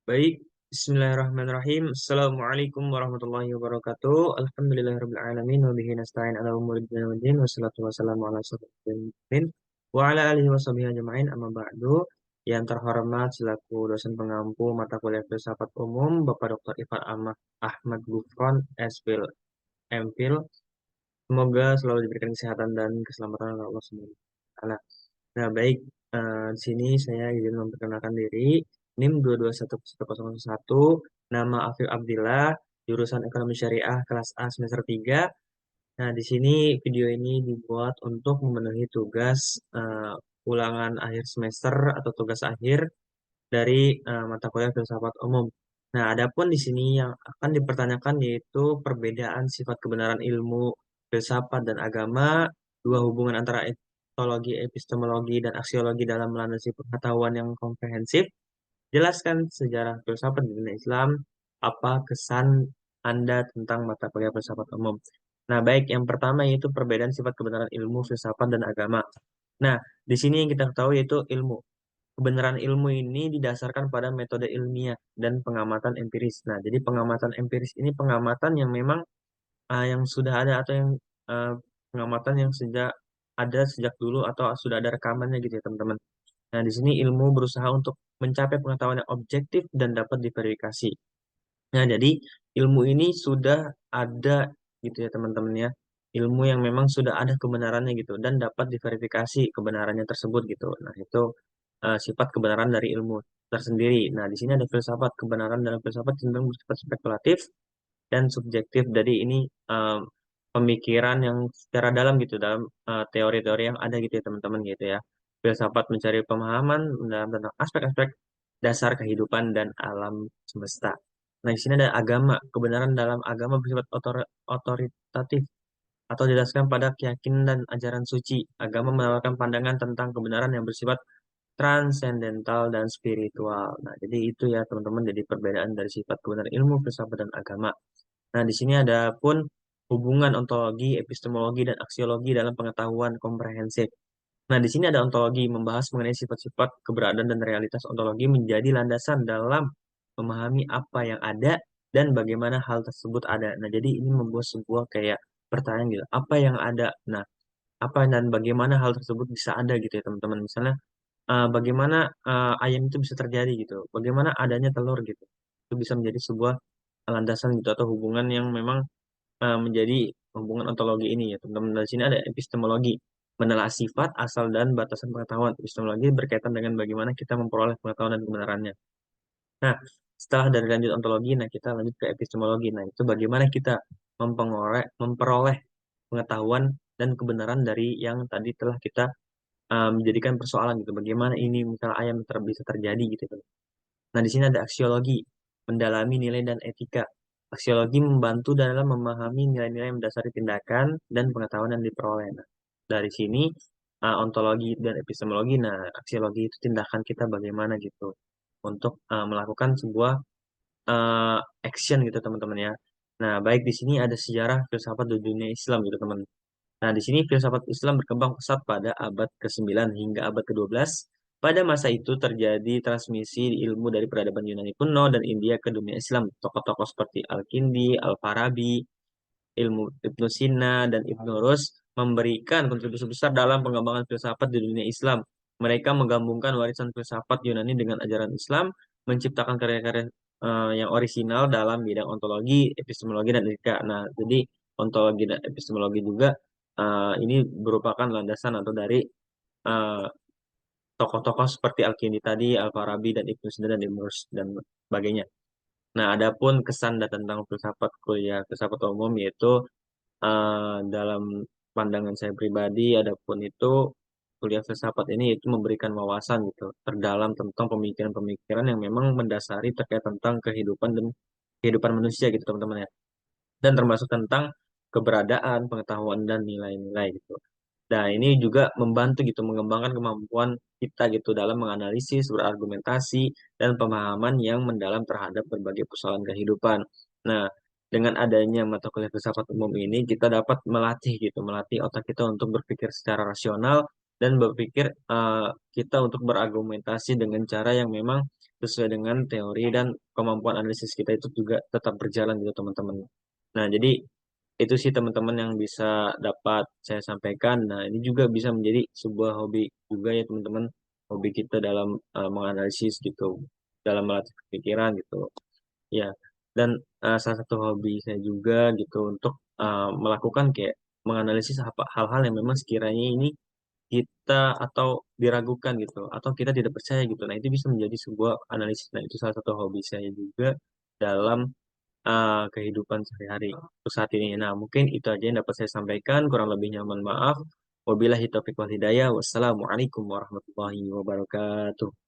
Baik, Bismillahirrahmanirrahim. Assalamualaikum warahmatullahi wabarakatuh. Alhamdulillahirrahmanirrahim. Wabihi nasta'in ala umuri dunya waddin. Wassalatu wassalamu ala asyrofil mursalin wa ala alihi wa sahbihi ajma'in. Amma ba'du. Yang terhormat selaku dosen pengampu mata kuliah filsafat umum Bapak Dr. Ifat Ahmad Gufron, SPhil, MPhil. Semoga selalu diberikan kesehatan dan keselamatan oleh Allah Subhanahu wa taala. Nah, baik, di sini saya izin memperkenalkan diri. NIM 2211001, nama Afif Abdillah, jurusan Ekonomi Syariah kelas A semester 3. Nah, di sini video ini dibuat untuk memenuhi tugas ulangan akhir semester atau tugas akhir dari mata kuliah filsafat umum. Nah, adapun di sini yang akan dipertanyakan yaitu perbedaan sifat kebenaran ilmu filsafat dan agama, dua hubungan antara etologi, epistemologi, dan aksiologi dalam melandasi pengetahuan yang komprehensif, jelaskan sejarah filsafat di dunia Islam, apa kesan Anda tentang mata kuliah filsafat umum. Nah, baik, yang pertama yaitu perbedaan sifat kebenaran ilmu filsafat dan agama. Nah, di sini yang kita ketahui yaitu ilmu. Kebenaran ilmu ini didasarkan pada metode ilmiah dan pengamatan empiris. Nah, jadi pengamatan empiris ini pengamatan yang memang yang sudah ada atau yang uh, pengamatan yang sejak ada sejak dulu atau sudah ada rekamannya gitu ya teman-teman. Nah, di sini ilmu berusaha untuk mencapai pengetahuan yang objektif dan dapat diverifikasi. Nah, jadi ilmu ini sudah ada gitu ya teman-teman ya. Ilmu yang memang sudah ada kebenarannya gitu dan dapat diverifikasi kebenarannya tersebut gitu. Nah, itu sifat kebenaran dari ilmu tersendiri. Nah, di sini ada filsafat. Kebenaran dalam filsafat cenderung bersifat spekulatif dan subjektif. Jadi ini pemikiran yang secara dalam gitu dalam teori-teori yang ada gitu ya teman-teman gitu ya. Filsafat mencari pemahaman dalam tentang aspek-aspek dasar kehidupan dan alam semesta. Nah, di sini ada agama. Kebenaran dalam agama bersifat otoritatif atau didasarkan pada keyakinan dan ajaran suci. Agama menawarkan pandangan tentang kebenaran yang bersifat transendental dan spiritual. Nah, jadi itu ya teman-teman jadi perbedaan dari sifat kebenaran ilmu, filsafat dan agama. Nah, di sini ada pun hubungan ontologi, epistemologi dan aksiologi dalam pengetahuan komprehensif. Nah, di sini ada ontologi membahas mengenai sifat-sifat keberadaan dan realitas ontologi menjadi landasan dalam memahami apa yang ada dan bagaimana hal tersebut ada. Nah, jadi ini membuat sebuah kayak pertanyaan gitu, apa yang ada? Nah, apa dan bagaimana hal tersebut bisa ada gitu ya teman-teman. Misalnya bagaimana ayam itu bisa terjadi gitu, bagaimana adanya telur gitu. Itu bisa menjadi sebuah landasan gitu atau hubungan yang memang menjadi hubungan ontologi ini ya teman-teman. Di sini ada epistemologi, menelaah sifat, asal dan batasan pengetahuan. Epistemologi berkaitan dengan bagaimana kita memperoleh pengetahuan dan kebenarannya. Nah, setelah dari lanjut ontologi, nah kita lanjut ke epistemologi. Nah, itu bagaimana kita memperoleh pengetahuan dan kebenaran dari yang tadi telah kita menjadikan persoalan gitu. Bagaimana ini misalnya ayam bisa terjadi gitu kan. Nah, di sini ada aksiologi, mendalami nilai dan etika. Aksiologi membantu dalam memahami nilai-nilai yang mendasari tindakan dan pengetahuan yang diperoleh. Nah, dari sini ontologi dan epistemologi, nah aksiologi itu tindakan kita bagaimana gitu untuk melakukan sebuah uh, action gitu teman-teman ya. Nah, baik di sini ada sejarah filsafat di dunia Islam gitu teman. Nah, di sini filsafat Islam berkembang pesat pada abad ke-9 hingga abad ke-12. Pada masa itu terjadi transmisi ilmu dari peradaban Yunani kuno dan India ke dunia Islam. Tokoh-tokoh seperti Al-Kindi, Al-Farabi, ilmu Ibnu Sina, dan Ibnu Rus memberikan kontribusi besar dalam pengembangan filsafat di dunia Islam. Mereka menggabungkan warisan filsafat Yunani dengan ajaran Islam, menciptakan karya-karya yang orisinal dalam bidang ontologi, epistemologi, dan etika. Nah, jadi ontologi dan epistemologi juga ini merupakan landasan atau dari eh, tokoh-tokoh seperti Al-Kindi tadi, Al-Farabi, dan Ibnu Sina, dan Ibnu Rus, dan sebagainya. Nah, adapun kesan dan tentang filsafat kuliah filsafat umum yaitu dalam pandangan saya pribadi, adapun itu kuliah filsafat ini itu memberikan wawasan gitu terdalam tentang pemikiran-pemikiran yang memang mendasari terkait tentang kehidupan dan kehidupan manusia gitu teman-teman ya. Dan termasuk tentang keberadaan, pengetahuan dan nilai-nilai gitu. Nah, ini juga membantu gitu mengembangkan kemampuan kita gitu dalam menganalisis, berargumentasi, dan pemahaman yang mendalam terhadap berbagai persoalan kehidupan. Nah, dengan adanya mata kuliah filsafat umum ini, kita dapat melatih gitu, melatih otak kita untuk berpikir secara rasional dan berpikir kita untuk berargumentasi dengan cara yang memang sesuai dengan teori dan kemampuan analisis kita itu juga tetap berjalan gitu teman-teman. Nah, jadi itu sih teman-teman yang bisa dapat saya sampaikan. Nah, ini juga bisa menjadi sebuah hobi juga ya teman-teman, hobi kita dalam menganalisis gitu, dalam melatih pikiran gitu. Ya, dan salah satu hobi saya juga gitu untuk melakukan kayak menganalisis apa hal-hal yang memang sekiranya ini kita atau diragukan gitu, atau kita tidak percaya gitu. Nah, itu bisa menjadi sebuah analisis. Nah, itu salah satu hobi saya juga dalam kehidupan sehari-hari untuk saat ini. Nah, mungkin itu aja yang dapat saya sampaikan. Kurang lebihnya mohon maaf. Wabillahi taufiq wal hidayah. Wassalamualaikum warahmatullahi wabarakatuh.